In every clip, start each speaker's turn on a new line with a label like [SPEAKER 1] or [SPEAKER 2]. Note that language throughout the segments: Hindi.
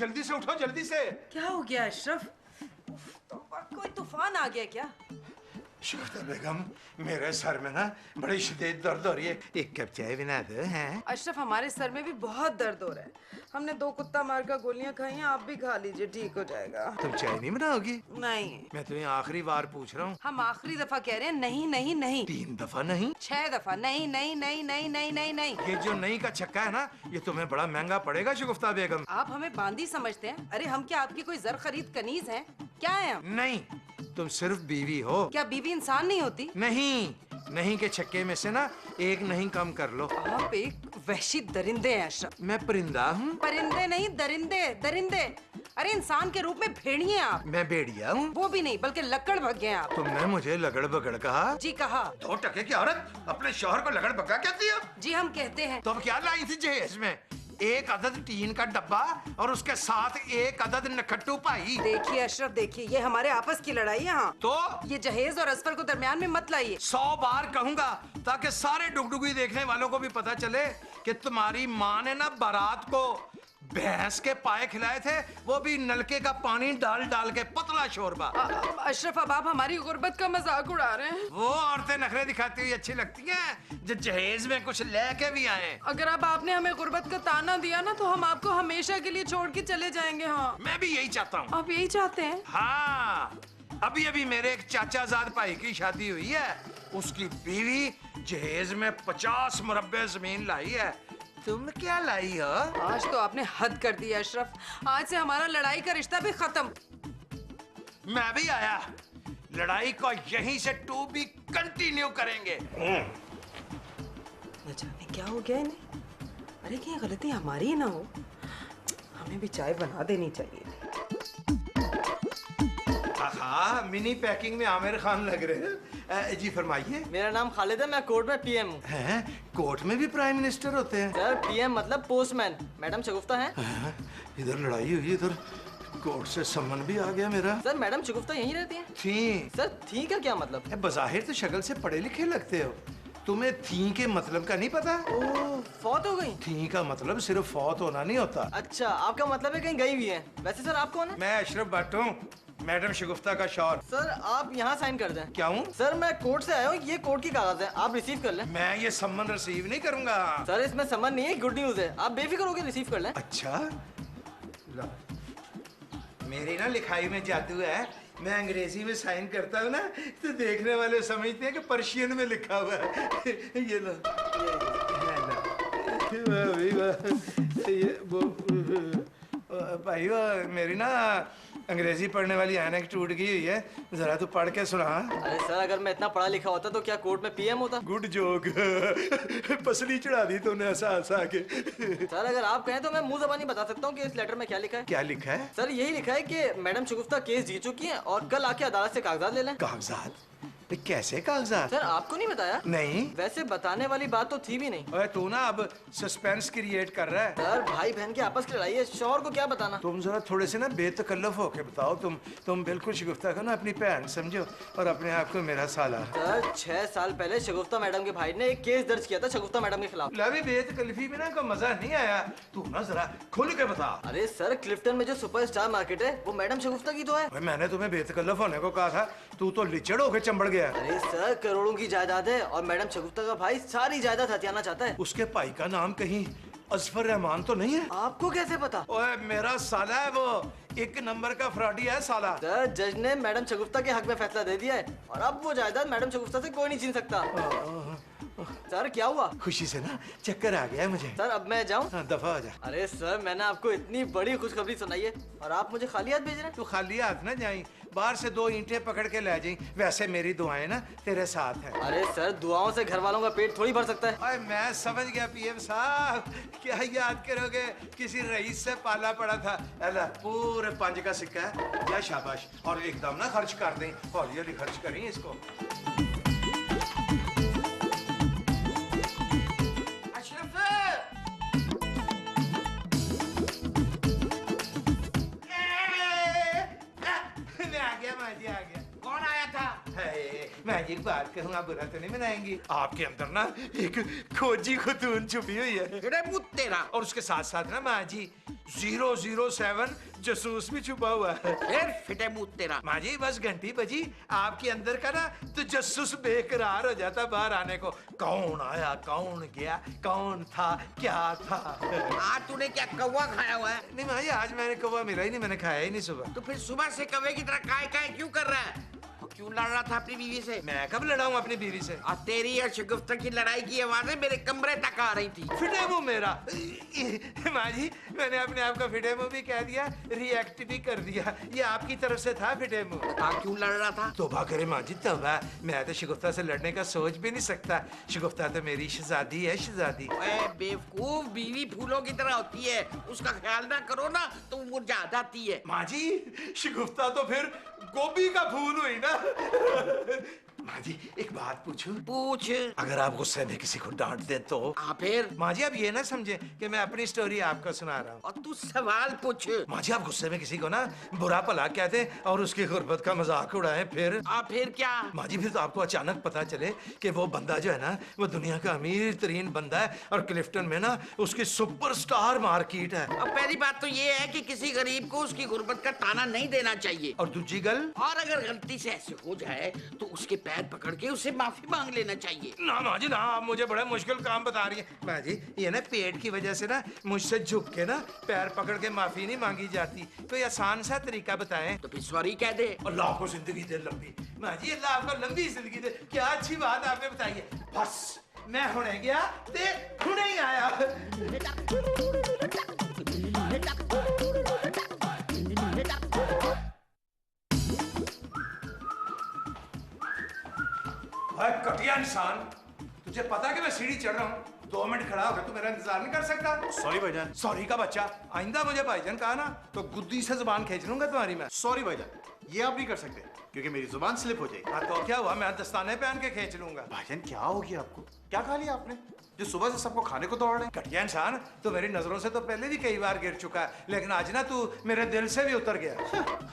[SPEAKER 1] जल्दी से उठो, जल्दी से।
[SPEAKER 2] क्या हो गया अशरफ? कोई तूफान आ गया क्या?
[SPEAKER 1] शगुफ्ता बेगम, मेरे सर में ना बड़ी शदीद दर्द हो रही है, एक कप चाय बना दो। हैं
[SPEAKER 2] अशरफ, हमारे सर में भी बहुत दर्द हो रहा है। हमने 2 कुत्ता मार का गोलियां खाई हैं, आप भी खा लीजिए, ठीक हो जाएगा।
[SPEAKER 1] तुम चाय नहीं बनाओगी?
[SPEAKER 2] नहीं।
[SPEAKER 1] मैं तुम्हें आखिरी बार पूछ रहा हूँ।
[SPEAKER 2] हम आखिरी दफा कह रहे हैं नहीं नहीं नहीं।
[SPEAKER 1] 3 दफा नहीं?
[SPEAKER 2] 6 दफा नहीं नहीं नहीं नहीं नहीं नहीं नहीं।
[SPEAKER 1] ये जो नहीं का छक्का है ना, ये तुम्हें बड़ा महंगा पड़ेगा शगुफ्ता बेगम।
[SPEAKER 2] आप हमें बांदी समझते हैं? अरे हम क्या आपकी कोई जर खरीद कनीज हैं? क्या है हम?
[SPEAKER 1] नहीं, तुम सिर्फ बीवी हो।
[SPEAKER 2] क्या बीवी इंसान नहीं होती?
[SPEAKER 1] नहीं, नहीं के छक्के में से ना एक नहीं कम कर लो।
[SPEAKER 2] आप एक वहशी दरिंदे हैं अशरफ।
[SPEAKER 1] मैं परिंदा हूँ?
[SPEAKER 2] परिंदे नहीं, दरिंदे दरिंदे। अरे इंसान के रूप में भेड़िए आप।
[SPEAKER 1] मैं भेड़िया हूँ?
[SPEAKER 2] वो भी नहीं, बल्कि लकड़ भगे हैं आप।
[SPEAKER 1] तुमने मुझे लगड़ बगड़ कहा?
[SPEAKER 2] जी कहा।
[SPEAKER 1] 2 टके की औरत अपने शौहर को लगड़ बग्गा कहती हो?
[SPEAKER 2] जी हम कहते हैं।
[SPEAKER 1] तो अब क्या लाई थी जहेज में? 1 अदद टीन का डब्बा और उसके साथ 1 अदद नखट्टू पाई।
[SPEAKER 2] देखिए अशरफ, देखिए ये हमारे आपस की लड़ाई है। हाँ
[SPEAKER 1] तो
[SPEAKER 2] ये जहेज और असफर को दरमियान में मत लाइए।
[SPEAKER 1] 100 बार कहूंगा ताकि सारे डुगडुगी देखने वालों को भी पता चले कि तुम्हारी माँ ने ना बारात को भैंस के पाए खिलाए थे, वो भी नलके का पानी डाल डाल के, पतला शोरबा।
[SPEAKER 2] अशरफ, अब आप हमारी गुर्बत का मजाक उड़ा रहे हैं।
[SPEAKER 1] वो औरतें नखरे दिखाती हुई अच्छी लगती हैं जो जहेज में कुछ लेके भी आए।
[SPEAKER 2] अगर अब आपने हमें गुर्बत का ताना दिया ना तो हम आपको हमेशा के लिए छोड़ के चले जाएंगे। हाँ
[SPEAKER 1] मैं भी यही चाहता हूँ।
[SPEAKER 2] आप यही चाहते हैं?
[SPEAKER 1] हाँ, अभी अभी मेरे एक चाचाजाद भाई की शादी हुई है, उसकी बीवी जहेज में 50 मुरब्बे जमीन लाई है। तुम क्या लाई हो?
[SPEAKER 2] आज तो आपने हद कर दी अशरफ। आज से हमारा लड़ाई का रिश्ता भी खत्म।
[SPEAKER 1] मैं भी आया, लड़ाई को यहीं से टू बी कंटिन्यू करेंगे।
[SPEAKER 2] न जाने क्या हो गया इन्हें। अरे क्या गलती हमारी ही ना हो। हमें भी चाय बना देनी चाहिए।
[SPEAKER 1] हाँ, मिनी पैकिंग में आमिर खान लग रहे हैं। जी फरमाइए।
[SPEAKER 3] मेरा नाम खालिद है, मैं कोर्ट में पीएम हूँ।
[SPEAKER 1] हैं? कोर्ट में भी प्राइम मिनिस्टर होते हैं?
[SPEAKER 3] सर पीएम मतलब पोस्टमैन। मैडम शगुफ्ता हैं?
[SPEAKER 1] इधर लड़ाई हुई, इधर कोर्ट से सम्मन भी आ गया मेरा।
[SPEAKER 3] सर मैडम शगुफ्ता यहीं रहती हैं?
[SPEAKER 1] थी।
[SPEAKER 3] सर थी का क्या मतलब?
[SPEAKER 1] बज़ाहिर तो शक्ल से पढ़े लिखे लगते हो, तुम्हें थी के मतलब का नहीं पता?
[SPEAKER 3] ओह, फौत हो गई?
[SPEAKER 1] थी का मतलब सिर्फ फौत होना नहीं होता।
[SPEAKER 3] अच्छा, आपका मतलब है कहीं गई हुई है। वैसे सर आप कौन है?
[SPEAKER 1] मैं अशरफ भट्ट हूँ, मैडम शगुफ्ता का शौहर।
[SPEAKER 3] सर आप यहाँ साइन कर दें।
[SPEAKER 1] क्या हूँ?
[SPEAKER 3] सर मैं कोर्ट से आया हूँ, ये कोर्ट की कागज है, आप रिसीव कर लें।
[SPEAKER 1] मैं ये सम्मन रिसीव नहीं करूंगा।
[SPEAKER 3] सर इसमें सम्मन नहीं है, गुड न्यूज है, आप बेफिक्र होकर रिसीव कर लें।
[SPEAKER 1] अच्छा, ला। मेरी ना लिखाई में जादू है, मैं अंग्रेजी में साइन करता हूँ ना तो देखने वाले समझते हैं कि पर्शियन में लिखा हुआ है। ये लो, ये वो भाई, वो मेरी ना अंग्रेजी पढ़ने वाली ऐनक टूट गई हुई है, जरा तू पढ़ के सुना।
[SPEAKER 3] अरे सर अगर मैं इतना पढ़ा लिखा होता तो क्या कोर्ट में पीएम होता?
[SPEAKER 1] Good joke. पसली चढ़ा दी तुमने हंसा हंसा के।
[SPEAKER 3] सर अगर आप कहें तो मैं मुंह ज़बानी बता सकता हूँ कि इस लेटर में क्या लिखा है।
[SPEAKER 1] क्या लिखा है?
[SPEAKER 3] सर यही लिखा है कि मैडम शगुफ्ता केस जीत चुकी हैं और कल आके अदालत से कागजात ले लें।
[SPEAKER 1] कागजात? कैसे कागजात?
[SPEAKER 3] सर आपको नहीं बताया?
[SPEAKER 1] नहीं।
[SPEAKER 3] वैसे बताने वाली बात तो थी भी नहीं।
[SPEAKER 1] अरे तू ना अब सस्पेंस क्रिएट कर रहा है।
[SPEAKER 3] सर भाई बहन की आपस की लड़ाई है, शौहर को क्या बताना।
[SPEAKER 1] तुम जरा थोड़े से ना बेतकल्लफ होके बताओ। तुम बिल्कुल शगुफ्ता को ना अपनी बहन समझो और अपने आप को मेरा साला।
[SPEAKER 3] सर 6 साल पहले शगुफ्ता मैडम के भाई ने एक केस दर्ज किया था शगुफ्ता मैडम के खिलाफ।
[SPEAKER 1] लवी बेतकल्लफी में ना कोई मजा नहीं आया, तू ना जरा खुल के बता।
[SPEAKER 3] अरे सर क्लिफ्टन में जो सुपरस्टार मार्केट है वो मैडम शगुफ्ता की तो है।
[SPEAKER 1] मैंने तुम्हें बेतकल्लफ होने को कहा था, तू तो लिचड़ होके चंबड़ गया।
[SPEAKER 3] अरे सर करोड़ों की जायदाद है और मैडम शगुफ्ता का भाई सारी जायदाद हथियाना चाहता है।
[SPEAKER 1] उसके भाई का नाम कहीं असफर रहमान तो नहीं है?
[SPEAKER 3] आपको कैसे पता?
[SPEAKER 1] ओए मेरा साला है वो, 1 नंबर का फ्रॉडी है साला।
[SPEAKER 3] सर जज ने मैडम शगुफ्ता के हक में फैसला दे दिया है और अब वो जायदाद मैडम शगुफ्ता से कोई नहीं छीन सकता। सर क्या हुआ?
[SPEAKER 1] खुशी से ना चक्कर आ गया है मुझे।
[SPEAKER 3] सर अब मैं जाऊं?
[SPEAKER 1] हाँ, दफा हो जा।
[SPEAKER 3] अरे सर मैंने आपको इतनी बड़ी खुशखबरी सुनाई है और आप मुझे खाली हाथ भेज रहे हैं।
[SPEAKER 1] तू खाली हाथ ना जाई, बाहर से 2 ईंटें पकड़ के ले जाई। वैसे मेरी दुआएं ना तेरे साथ हैं।
[SPEAKER 3] अरे सर दुआओं से घर वालों का पेट थोड़ी भर सकता है।
[SPEAKER 1] अरे मैं समझ गया पीएम साहब, क्या याद करोगे, किसी रईस से पाला पड़ा था। अल्लाह पूरे 5 का सिक्का है, या शाबाश। और एकदम ना खर्च कर दें, हौली हौली खर्च करें इसको। आ गया।
[SPEAKER 4] कौन आया था?
[SPEAKER 1] मैं एक बात कहूँ, आप बुरा तो नहीं मनाएंगी? आपके अंदर ना एक खोजी खुतून छुपी हुई है।
[SPEAKER 4] मुँह तेरा।
[SPEAKER 1] और उसके साथ साथ ना माँ जी, 007 जासूस भी छुपा हुआ है।
[SPEAKER 4] फिर फिटे मुंह तेरा।
[SPEAKER 1] माँ जी बस घंटी बजी आपके अंदर का ना तो जासूस बेकरार हो जाता बाहर आने को। कौन आया, कौन गया, कौन था, क्या था।
[SPEAKER 4] आज तूने क्या कौवा खाया हुआ है?
[SPEAKER 1] नहीं माँ जी, आज मैंने कौवा मिला ही नहीं, मैंने खाया ही नहीं सुबह।
[SPEAKER 4] तो फिर सुबह से कौवे की तरह काय काय क्यों कर रहा है? और क्यों लड़ रहा था अपनी बीवी से?
[SPEAKER 1] मैं कब लड़ा हूँ अपनी बीवी से?
[SPEAKER 4] और तेरी और शगुफ्ता की लड़ाई की आवाजें मेरे कमरे तक आ रही थी।
[SPEAKER 1] फिटे मुंह मेरा। माँ जी मैंने अपने आप को फिटे मुंह भी कह दिया, रिएक्ट भी कर दिया। ये आपकी तरफ से था फिटे मुंह।
[SPEAKER 4] बता क्यों लड़ रहा था?
[SPEAKER 1] तौबा करे माँ जी तौबा, मैं तो शगुफ्ता से लड़ने का सोच भी नहीं सकता। शगुफ्ता तो मेरी शहजादी है, शहजादी।
[SPEAKER 4] ओए बेवकूफ, बीवी फूलों की तरह होती है, उसका ख्याल ना करो ना तो वो मुरझा जाती है।
[SPEAKER 1] माँ जी शगुफ्ता तो फिर गोभी का फूल हुई ना। माँ जी एक बात पूछूं?
[SPEAKER 4] पूछ।
[SPEAKER 1] अगर आप गुस्से में किसी को डांट दे तो?
[SPEAKER 4] फिर?
[SPEAKER 1] माँ जी आप ये ना समझे कि मैं अपनी स्टोरी आपको सुना रहा हूँ।
[SPEAKER 4] और तू सवाल पूछ।
[SPEAKER 1] माँ जी आप गुस्से में किसी को ना बुरा भला कहते और उसकी गुर्बत का मजाक उड़ाए फिर?
[SPEAKER 4] फिर क्या?
[SPEAKER 1] माँ जी फिर तो आपको अचानक पता चले कि वो बंदा जो है ना वो दुनिया का अमीर तरीन बंदा है और क्लिफ्टन में ना उसकी सुपरस्टार मार्केट है।
[SPEAKER 4] अब पहली बात तो ये है कि किसी गरीब को उसकी गुर्बत का ताना नहीं देना चाहिए।
[SPEAKER 1] और दूसरी गल?
[SPEAKER 4] और अगर गलती से ऐसे हो जाए तो उसके पैर पकड़ के उसे माफी मांग लेना चाहिए।
[SPEAKER 1] ना माँ जी ना, आप मुझे बड़ा मुश्किल काम बता रही है। माँ जी ये ना पेट की वजह से ना मुझसे झुक के ना पैर पकड़ के माफी नहीं मांगी जाती। कोई आसान सा तरीका बताएं।
[SPEAKER 4] तो फिर सॉरी कह दे।
[SPEAKER 1] अल्लाह आपको जिंदगी दे लंबी। माँ जी अल्लाह आपको लंबी जिंदगी दे। क्या अच्छी बात आपने बताई है। बस मैं हुणे गया ते हुणे ही आया। कटिया इंसान, तुझे पता है कि मैं सीढ़ी चढ़ रहा हूँ? 2 मिनट खड़ा होकर तू मेरा इंतजार नहीं कर सकता?
[SPEAKER 5] सॉरी भाईजान।
[SPEAKER 1] सॉरी का बच्चा, आइंदा मुझे भाईजान कहा ना तो गुद्दी से जुबान खींच लूंगा तुम्हारी मैं।
[SPEAKER 5] सॉरी भाईजान, ये आप नहीं कर सकते क्योंकि मेरी जुबान स्लिप हो जाएगी।
[SPEAKER 1] हाँ तो क्या हुआ, मैं दस्ताने पहन के खींच लूंगा।
[SPEAKER 5] भाईजान क्या हो गया आपको? क्या खा लिया आपने जो सुबह से सबको खाने को दौड़ रहे हैं?
[SPEAKER 1] घटिया इंसान, तो मेरी नजरों से तो पहले भी कई बार गिर चुका है, लेकिन आज ना तू मेरे दिल से भी उतर गया।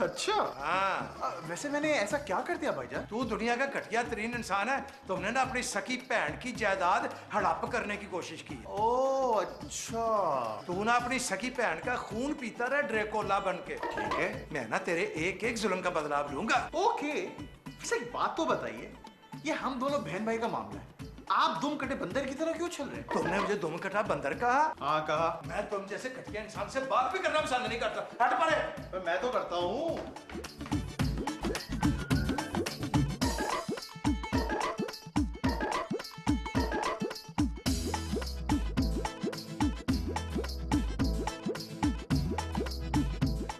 [SPEAKER 5] अच्छा
[SPEAKER 1] हाँ
[SPEAKER 5] वैसे मैंने ऐसा क्या कर दिया भाईजान?
[SPEAKER 1] तू दुनिया का घटिया तरीन इंसान है। तुमने ना अपनी सकी बहन की जायदाद हड़प करने की कोशिश की है।
[SPEAKER 5] ओह अच्छा,
[SPEAKER 1] तू ना अपनी सकी बहन का खून पीता रहा ड्रेकोला बन के।
[SPEAKER 5] ठीक है।
[SPEAKER 1] मैं ना तेरे एक एक जुल्म का बदलाव लूंगा।
[SPEAKER 5] ओके वैसे एक बात तो बताइए, ये हम दोनों बहन भाई का मामला है, आप दुम कटे बंदर की तरह क्यों चल रहे हैं?
[SPEAKER 1] तुमने मुझे दुम कटा बंदर कहा?
[SPEAKER 5] हाँ कहा।
[SPEAKER 1] मैं तुम जैसे घटिया इंसान से बात भी करना पसंद नहीं करता। हट पड़े।
[SPEAKER 5] पर मैं तो करता हूँ।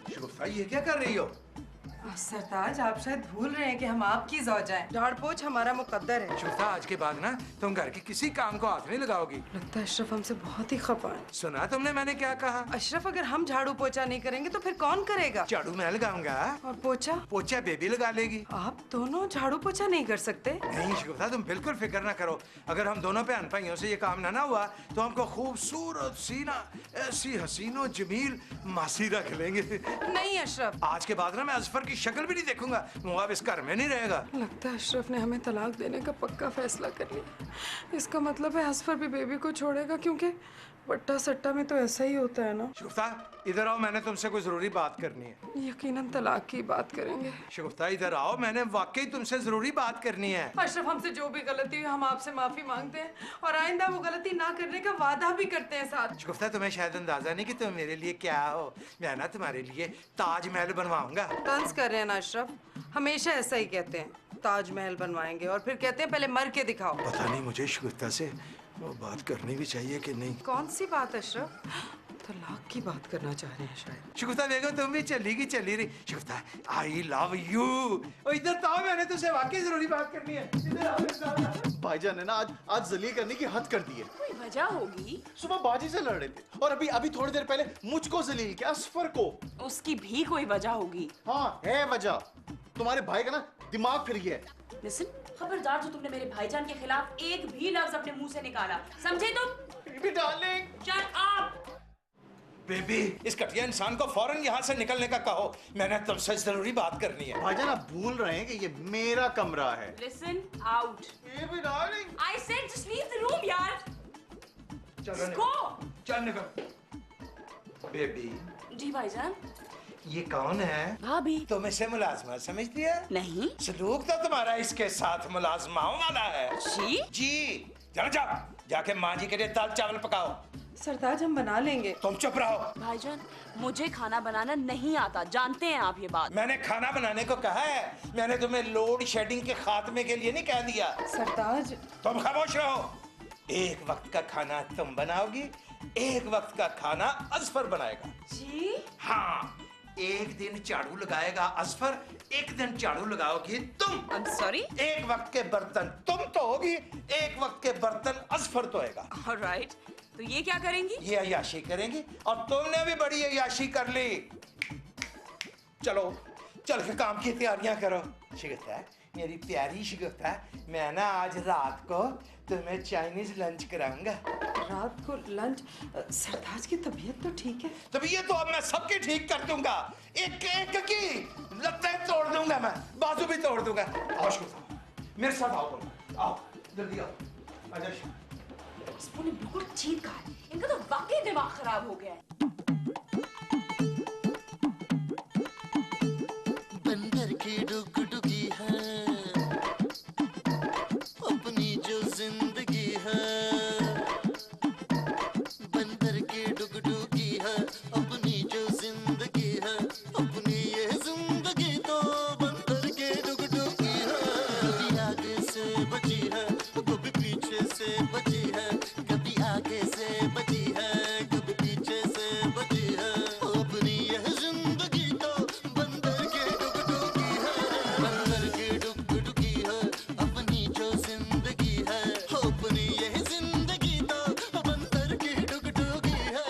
[SPEAKER 1] शिगुफ्ता ये क्या कर रही हो?
[SPEAKER 2] सरताज आप शायद भूल रहे हैं कि हम आपकी ज़ौजा हैं। झाड़ पोछ हमारा मुकद्दर है।
[SPEAKER 1] शिगुफ्ता आज के बाद ना तुम घर के किसी काम को हाथ नहीं लगाओगी।
[SPEAKER 2] लगता है अशरफ हमसे बहुत ही खफा है।
[SPEAKER 1] सुना तुमने मैंने क्या कहा?
[SPEAKER 2] अशरफ अगर हम झाड़ू पोछा नहीं करेंगे तो फिर कौन करेगा?
[SPEAKER 1] झाड़ू मैं लगाऊंगा
[SPEAKER 2] और पोछा?
[SPEAKER 1] पोछा बेबी लगा लेगी।
[SPEAKER 2] आप दोनों झाड़ू पोछा नहीं कर सकते?
[SPEAKER 1] नहीं शिगुफ्ता तुम बिल्कुल फिक्र ना करो। अगर हम दोनों बहन भाइयों से ये काम ना हुआ तो हमको खूबसूरत सी ना ऐसी हसीनो जमील मासी रख लेंगे।
[SPEAKER 2] नहीं अशरफ।
[SPEAKER 1] आज के बाद ना मैं अजफर की शक्ल भी नहीं देखूंगा। वो अब इस घर में नहीं रहेगा।
[SPEAKER 2] लगता है अशरफ ने हमें तलाक देने का पक्का फैसला कर लिया। इसका मतलब है असफर भी बेबी को छोड़ेगा, क्योंकि वट्टा सट्टा में तो ऐसा ही होता है ना।
[SPEAKER 1] शिगुफ्ता इधर आओ, मैंने तुमसे कोई जरूरी बात करनी है।
[SPEAKER 2] यकीनन तलाक की बात करेंगे।
[SPEAKER 1] शिगुफ्ता इधर आओ, मैंने वाकई तुमसे जरूरी बात करनी है।
[SPEAKER 2] अशरफ हमसे जो भी गलती हुई हम आपसे माफी मांगते हैं और आइंदा वो गलती ना करने का वादा भी करते हैं साथ।
[SPEAKER 1] शिगुफ्ता तुम्हें शायद अंदाजा नहीं कि तुम मेरे लिए क्या हो। मैं ना तुम्हारे लिए ताजमहल बनवाऊंगा।
[SPEAKER 2] तंज कर रहे हैं ना अशरफ, हमेशा ऐसा ही कहते हैं, ताजमहल बनवाएंगे और फिर कहते हैं पहले मर के दिखाओ।
[SPEAKER 1] पता नहीं मुझे शिगुफ्ता से वो बात करनी भी चाहिए कि नहीं।
[SPEAKER 2] कौन सी बात अशरफ? तलाक की बात करना चाह रहे हैं शायद।
[SPEAKER 1] शिगुफ्ता देखो तुम भी चली रही। Shagufta I love you. इधर तो आओ, मैंने तुझसे वाकई जरूरी बात करनी है। इधर आओ, इधर आओ।
[SPEAKER 5] भाईजान ने ना आज जलील करने की हद कर दी है।
[SPEAKER 6] कोई वजह होगी।
[SPEAKER 5] सुबह बाजी से लड़ रहे थे और अभी थोड़ी देर पहले मुझको जलील किया, असफर को।
[SPEAKER 6] उसकी भी कोई वजह होगी।
[SPEAKER 5] हाँ है वजह, तुम्हारे भाई का ना दिमाग फिर गया है।
[SPEAKER 6] लिसन, खबरदार जो तुमने मेरे भाईजान के खिलाफ एक भी लफ्ज अपने मुंह से निकाला, समझे तुम?
[SPEAKER 5] Baby darling.
[SPEAKER 6] Shut up.
[SPEAKER 1] Baby इस घटिया इंसान को फौरन यहाँ से निकलने का कहो, मैंने तुमसे जरूरी बात करनी है।
[SPEAKER 5] भाईजान आप भूल रहे हैं कि ये मेरा कमरा है।
[SPEAKER 6] Listen out.
[SPEAKER 5] Baby darling.
[SPEAKER 6] I said just leave the room यार।
[SPEAKER 1] चलो
[SPEAKER 6] गो।
[SPEAKER 1] चल निकल। बेबी,
[SPEAKER 6] जी भाईजान।
[SPEAKER 1] ये कौन है?
[SPEAKER 6] भाभी।
[SPEAKER 1] तुम इसे मुलाजमा समझती है?
[SPEAKER 6] नहीं
[SPEAKER 1] सलूक तो तुम्हारा इसके साथ मुलाजमाओं वाला है।
[SPEAKER 6] जी।
[SPEAKER 1] जी, जाओ जाओ, जाके माँ जी के लिए दाल चावल पकाओ।
[SPEAKER 2] सरताज हम बना लेंगे।
[SPEAKER 1] तुम चुप रहो।
[SPEAKER 6] भाईजान मुझे खाना बनाना नहीं आता, जानते हैं आप ये बात।
[SPEAKER 1] मैंने खाना बनाने को कहा है, मैंने तुम्हें लोड शेडिंग के खात्मे के लिए नहीं कह दिया।
[SPEAKER 2] सरताज
[SPEAKER 1] तुम खामोश रहो। एक वक्त का खाना तुम बनाओगी, एक वक्त का खाना अजफर बनाएगा।
[SPEAKER 6] जी।
[SPEAKER 1] हाँ, एक दिन झाड़ू लगाएगा अजफर, एक दिन झाड़ू लगाओगी तुम।
[SPEAKER 6] I'm sorry?
[SPEAKER 1] एक वक्त के बर्तन तुम धोओगी, एक वक्त के बर्तन अजफर धोएगा।
[SPEAKER 6] Alright, तो ये क्या करेंगी?
[SPEAKER 1] ये अय्याशी करेंगी, और तुमने भी बड़ी अय्याशी कर ली। चलो चल के काम की तैयारियां करो। शिगुफ्ता, मेरी प्यारी शिगुफ्ता, मैं ना आज रात को तुम्हें चाइनीज लंच कराऊंगा।
[SPEAKER 2] रात को लंच? सरताज की तबीयत तो ठीक है।
[SPEAKER 1] तबीयत तो अब मैं सबकी ठीक कर दूंगा, एक एक की लत्तें तोड़ दूंगा, मैं बाजू भी तोड़ दूंगा। आओ शिगुफ्ता, मेरे साथ आओ तुम, आओ जल्दी आओ। आजा शिगुफ्ता।
[SPEAKER 6] इसने बिल्कुल ठीक कहा है, इनका तो वाकई दिमाग खराब हो गया है।
[SPEAKER 7] बंदर की डुगडुगी है अपनी जो जिंदगी है, बंदर की डुगडुगी है अपनी जो जिंदगी है, अपनी ये जिंदगी तो बंदर की डुगडुगी है। कभी आगे से बची है, कभी पीछे से बची है, कभी आगे से बची है, कभी पीछे से बची है, अपनी यह जिंदगी तो बंदर की डुगडुगी है, बंदर की डुगडुगी है अपनी जो जिंदगी है, अपनी यह जिंदगी तो बंदर की डुगडुगी है।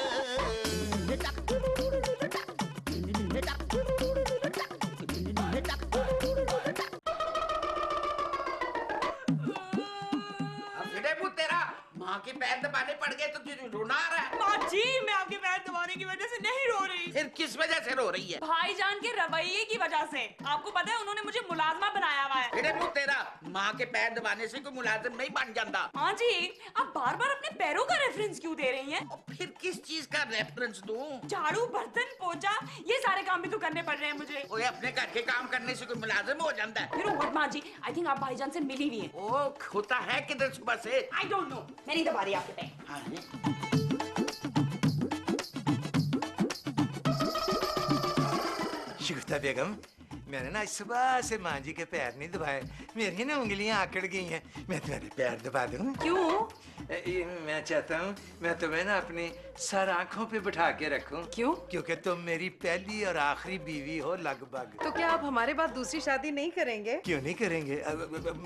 [SPEAKER 4] अब फिरे मुंह तेरा माँ के पैर दबाने पड़ गए तो तुझे रोना आ रहा है?
[SPEAKER 6] माँ जी, मैं आपके पैर दबाने की वजह से नहीं रो रही।
[SPEAKER 4] फिर किस वजह से रो रही है?
[SPEAKER 6] भाईजान के रवैये की वजह से। आपको पता है उन्होंने मुझे मुलाजमा बनाया हुआ है।
[SPEAKER 4] फिरे मुंह तेरा माँ के पैर दबाने से कोई मुलाजिम नहीं बन जाता।
[SPEAKER 6] हाँ जी, आप बार बार अपने पैरों का रेफरेंस क्यों दे रही हैं?
[SPEAKER 4] और फिर किस चीज का रेफरेंस दूं?
[SPEAKER 6] झाड़ू, बर्तन, पोछा, ये सारे काम भी तो करने पड़ रहे हैं मुझे।
[SPEAKER 4] ओए, अपने घर के काम करने से कोई मुलाजिम हो जाता है?
[SPEAKER 6] You know what, माँ जी, I think आप भाईजान से मिली हुई हैं।
[SPEAKER 4] ओ, होता है किधर सुबह से?
[SPEAKER 6] I don't know, मैं नहीं दबा रही आपके पैर।
[SPEAKER 4] हाँ,
[SPEAKER 1] शिगुफ्ता बेगम, मैंने ना सुबह से माँ जी के पैर नहीं दबाए, मेरी ना उंगलियां आकड़ गई हैं। मैं तुम्हारे पैर दबा दूं?
[SPEAKER 2] क्यों?
[SPEAKER 1] मैं चाहता हूँ मैं तुम्हें ना अपनी सर आंखों पे बिठा के रखूं।
[SPEAKER 2] क्यों?
[SPEAKER 1] क्योंकि तुम मेरी पहली और आखिरी बीवी हो लगभग।
[SPEAKER 2] तो क्या आप हमारे बाद दूसरी शादी नहीं करेंगे?
[SPEAKER 1] क्यों नहीं करेंगे?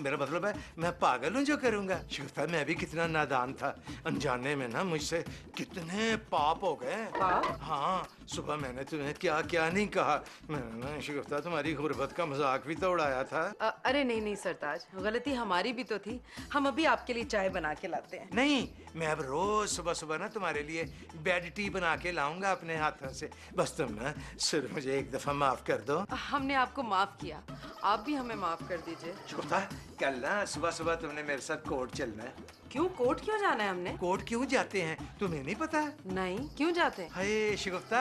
[SPEAKER 1] मेरा मतलब है मैं पागल हूँ जो करूँगा। शिगुफ्ता, मैं भी कितना नादान था, अनजाने में ना मुझसे कितने पाप हो गए।
[SPEAKER 2] पाप?
[SPEAKER 1] हाँ, सुबह मैंने तुम्हें क्या क्या नहीं कहा। मैंने ना शिगुफ्ता तुम्हारी गुर्बत का मजाक भी तो उड़ाया था।
[SPEAKER 2] अरे नहीं नहीं सरताज, गलती हमारी भी तो थी। हम अभी आपके लिए चाय बना के लाते हैं।
[SPEAKER 1] नहीं, मैं अब रोज सुबह सुबह ना तुम्हारे लिए बेड टी बना के लाऊंगा अपने हाथों से। बस तुम ना सिर्फ मुझे एक दफा माफ कर दो।
[SPEAKER 2] हमने आपको माफ किया, आप भी हमें माफ कर दीजिए।
[SPEAKER 1] शिगुफ्ता, कल ना सुबह सुबह तुमने मेरे साथ कोर्ट चलना है।
[SPEAKER 2] क्यों? कोर्ट क्यों जाना है हमने?
[SPEAKER 1] कोर्ट क्यों जाते हैं तुम्हें नहीं पता?
[SPEAKER 2] नहीं, क्यों जाते हैं?
[SPEAKER 1] हाय शिगुफ्ता,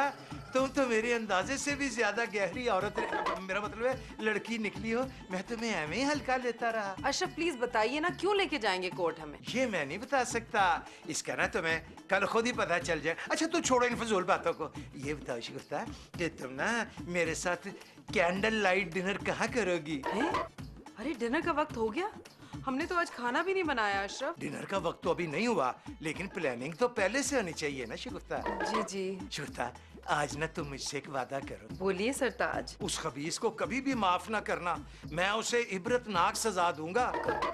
[SPEAKER 1] तुम तो मेरे अंदाजे से भी ज्यादा गहरी औरत, मेरा मतलब है लड़की निकली हो। मैं तुम्हें ऐਵੇਂ ही हल्का लेता रहा।
[SPEAKER 2] अशरफ प्लीज बताइए ना, क्यों लेके जाएंगे कोर्ट हमें?
[SPEAKER 1] ये मैं नहीं बता सकता, इसका ना तुम्हें कल खुद ही पता चल जाए। अच्छा तू छोड़ो इन फजूल बातों को, ये बताओ शिगुफ्ता कि तुम ना मेरे साथ कैंडल लाइट डिनर कहाँ करोगी?
[SPEAKER 2] हैं? अरे डिनर का वक्त हो गया, हमने तो आज खाना भी नहीं बनाया अशरफ।
[SPEAKER 1] डिनर का वक्त तो अभी नहीं हुआ, लेकिन प्लानिंग तो पहले से होनी चाहिए ना शिगुफ्ता।
[SPEAKER 2] जी जी।
[SPEAKER 1] शिगुफ्ता, आज ना तुम मुझसे एक वादा करो।
[SPEAKER 2] बोलिए सरताज।
[SPEAKER 1] उस खबीस को कभी भी माफ ना करना, मैं उसे इबरतनाक सजा दूंगा।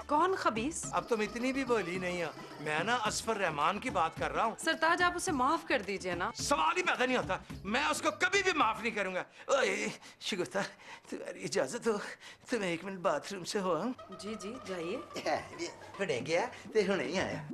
[SPEAKER 2] कौन खबीस?
[SPEAKER 1] अब तुम इतनी भी बोली नहीं हो, मैं ना असफर रहमान की बात कर रहा हूँ।
[SPEAKER 2] सरताज आप उसे माफ कर दीजिए ना।
[SPEAKER 1] सवाल ही पैदा नहीं होता, मैं उसको कभी भी माफ नहीं करूंगा। ओए शिगुफ्ता, तुम्हारी इजाजत हो तो मैं 1 मिनट बाथरूम से हो आऊं?
[SPEAKER 2] जी जी जाइए।
[SPEAKER 1] हुणे गया ते हुणे ही आया।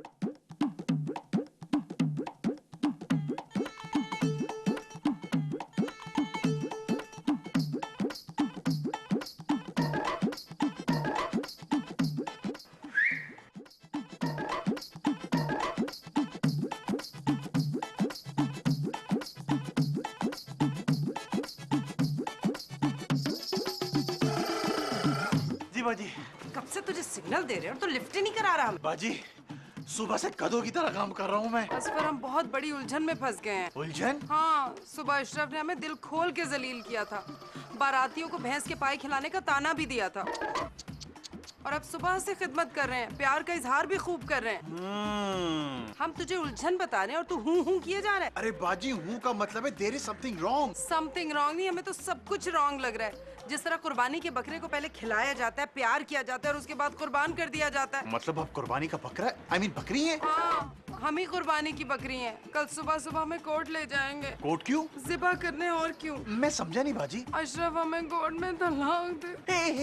[SPEAKER 5] बाजी।
[SPEAKER 8] कब से तुझे सिग्नल दे रहे हो तो लिफ्ट ही नहीं करा रहा हमें।
[SPEAKER 5] बाजी सुबह से गधों की तरह काम कर रहा हूँ मैं।
[SPEAKER 2] असफर हम बहुत बड़ी उलझन में फंस गए हैं।
[SPEAKER 5] उलझन?
[SPEAKER 2] हाँ, सुबह अशरफ ने हमें दिल खोल के जलील किया था, बारातियों को भैंस के पाए खिलाने का ताना भी दिया था, और अब सुबह से खिदमत कर रहे हैं, प्यार का इजहार भी खूब कर रहे हैं। हम तुझे उलझन बता रहे हैं और तू हूँ किए जा रहा है।
[SPEAKER 5] अरे बाजी हूँ का मतलब है there is something wrong.
[SPEAKER 2] Something wrong नहीं, हमें तो सब कुछ रॉन्ग लग रहा है। जिस तरह कुर्बानी के बकरे को पहले खिलाया जाता है, प्यार किया जाता है और उसके बाद कुर्बान कर दिया जाता है।
[SPEAKER 5] मतलब आप कुर्बानी का बकरा आई मीन बकरी है?
[SPEAKER 2] हाँ, हम ही कुर्बानी की बकरी हैं। कल सुबह सुबह हमें कोर्ट ले जाएंगे।
[SPEAKER 5] कोर्ट क्यों?
[SPEAKER 2] ज़िबा करने, और क्यों?
[SPEAKER 5] मैं समझा नहीं बाजी।
[SPEAKER 2] अशरफ हमें कोर्ट में तलाक दे।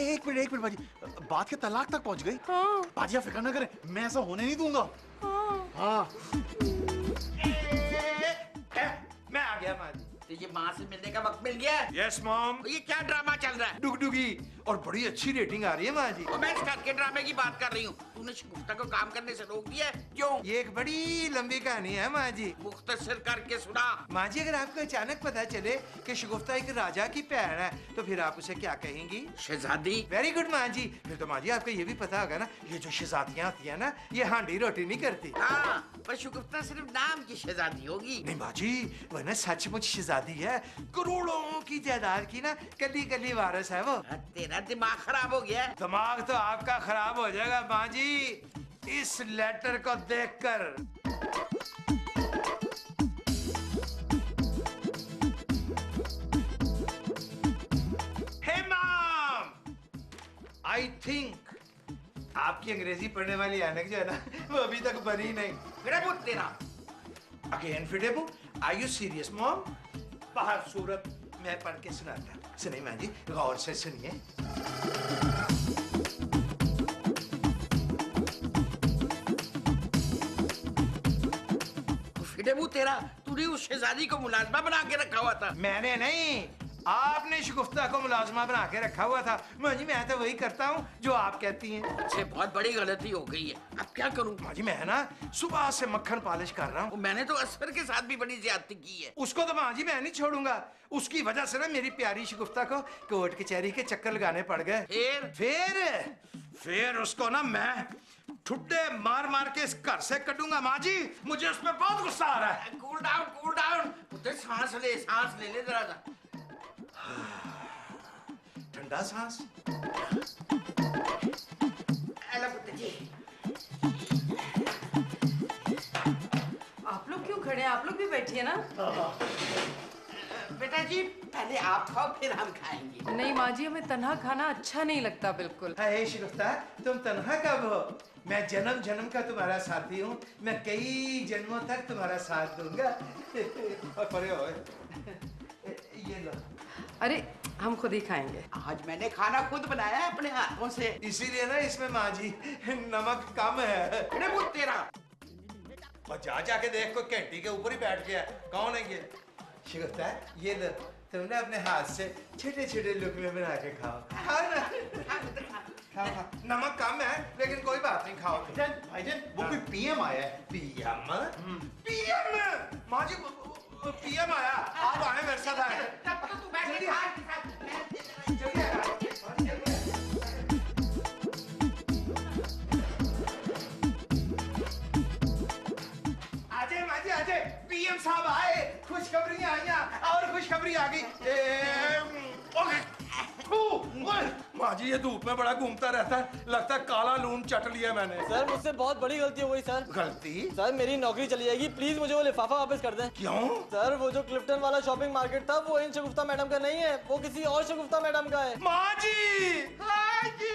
[SPEAKER 5] एक मिनट बाजी, बात के तलाक तक पहुंच गई?
[SPEAKER 2] हाँ
[SPEAKER 5] बाजी आप फिक्र ना करें, मैं ऐसा होने नहीं दूंगा।
[SPEAKER 2] हाँ।
[SPEAKER 5] हाँ।
[SPEAKER 1] मैं आ गया माँ जी।
[SPEAKER 4] तुझे माँ से मिलने का वक्त मिल गया है?
[SPEAKER 1] Yes mom.
[SPEAKER 4] ये क्या ड्रामा चल रहा है?
[SPEAKER 1] डुगडुगी, और बड़ी अच्छी रेटिंग आ रही है माँ जी।
[SPEAKER 4] और मैं इस घर के ड्रामे की बात कर रही हूँ। तूने शगुफ्ता को काम करने से रोक दिया है, क्यों?
[SPEAKER 1] ये एक बड़ी लंबी कहानी है माँ जी।
[SPEAKER 4] मुख्तसर करके सुना।
[SPEAKER 1] माँ जी अगर आपको अचानक पता चले कि शगुफ्ता एक राजा की बहन है तो फिर आप उसे क्या कहेंगी?
[SPEAKER 4] शहजादी।
[SPEAKER 1] वेरी गुड माँ जी। फिर तो माँ जी आपको ये भी पता होगा ना, ये जो शहजादियाँ होती है ना, ये हांडी रोटी नहीं करती।
[SPEAKER 4] हाँ, पर शगुफ्ता सिर्फ नाम की शहजादी होगी।
[SPEAKER 1] नहीं माँ जी, वह ना सचमुच शहजादी है, करोड़ों की जायदाद की ना कली कली वारिस है वो।
[SPEAKER 4] तेरा दिमाग खराब हो गया है।
[SPEAKER 1] दिमाग तो आपका खराब हो जाएगा माँ जी इस लेटर को देखकर। हे मॉम, आई थिंक आपकी अंग्रेजी पढ़ने वाली ऐनक जो है ना, वो अभी तक बनी नहीं।
[SPEAKER 4] मेरा पुत्र तेरा।
[SPEAKER 1] अगेन फिडेबो, आर यू सीरियस मॉम? बाहर सूरत मैं पढ़ के सुनाता। सुनिए माँ जी, गौर से सुनिए।
[SPEAKER 4] फिडेबू तेरा, तूने उस शहजादी को मुलाजमा बना के रखा हुआ था।
[SPEAKER 1] मैंने नहीं, आपने शगुफ्ता को मुलाजमा बना के रखा हुआ था। माँ जी मैं तो वही करता हूँ जो आप कहती हैं।
[SPEAKER 4] मुझसे बहुत बड़ी गलती हो गई है, अब क्या करूँ?
[SPEAKER 1] माँ जी मैं ना सुबह से मक्खन पॉलिश कर रहा हूँ।
[SPEAKER 4] मैंने तो असफर के साथ भी बड़ी ज्यादती की है।
[SPEAKER 1] उसको तो माँ जी मैं नहीं छोड़ूंगा। उसकी वजह से ना मेरी प्यारी शगुफ्ता को कोर्ट कचहरी के चक्कर लगाने पड़ गए। फिर उसको ना मैं ठुड्डे मार मार के इस घर से कटूंगा। माँ जी मुझे उस पर बहुत गुस्सा आ रहा है।
[SPEAKER 4] Cool down. पुत्र सांस ले जरा सा।
[SPEAKER 1] ठंडा सांस।
[SPEAKER 4] हेलो पुत्र जी।
[SPEAKER 8] आप लोग क्यों खड़े हैं? आप लोग भी बैठिए ना।
[SPEAKER 4] बेटा जी पहले आप खाओ फिर हम खाएंगे।
[SPEAKER 2] नहीं माँ जी, हमें तन्हा खाना अच्छा नहीं लगता बिल्कुल।
[SPEAKER 1] हे शगुफ्ता, तुम तन्हा कब हो? मैं जन्म जन्म का तुम्हारा साथी हूँ। मैं कई जन्मों तक तुम्हारा साथ दूंगा। और परे हो ये लो।
[SPEAKER 2] अरे हम खुद ही खाएंगे।
[SPEAKER 4] आज मैंने खाना खुद बनाया है अपने हाथों से।
[SPEAKER 1] इसीलिए ना इसमें माँ जी नमक कम है।
[SPEAKER 4] अरे वो तेरा।
[SPEAKER 1] और जाके देख, कोई घंटी के ऊपर ही बैठ गया। कौन है ये? शगुफ्ता ये लो, तुमने अपने हाथ से छोटे छोटे लुकमे बना के खाओ। खाओ ना, खाओ। नमक कम है लेकिन कोई बात नहीं, खाओ।
[SPEAKER 5] भाईजान वो कोई पीएम आया है।
[SPEAKER 1] पीएम? माँ जी पीएम आया, आप आए मेरे साथ आए।
[SPEAKER 4] तब तो तू बैठ के खा।
[SPEAKER 1] आजे माँ जी आजे, पीएम साहब आए, खुशखबरी आई और खुशखबरी आ गई। माँ जी ये धूप में बड़ा घूमता रहता है, लगता है काला लून चट लिया मैंने।
[SPEAKER 3] सर मुझसे बहुत बड़ी गलती हो गई सर।
[SPEAKER 1] गलती?
[SPEAKER 3] सर मेरी नौकरी चली जाएगी, प्लीज मुझे वो लिफाफा वापस कर दें।
[SPEAKER 1] क्यों?
[SPEAKER 3] सर वो जो क्लिफ्टन वाला शॉपिंग मार्केट था वो इन शगुफ्ता मैडम का नहीं है, वो किसी और शगुफ्ता मैडम का है।
[SPEAKER 1] माँ जी! हाँ जी!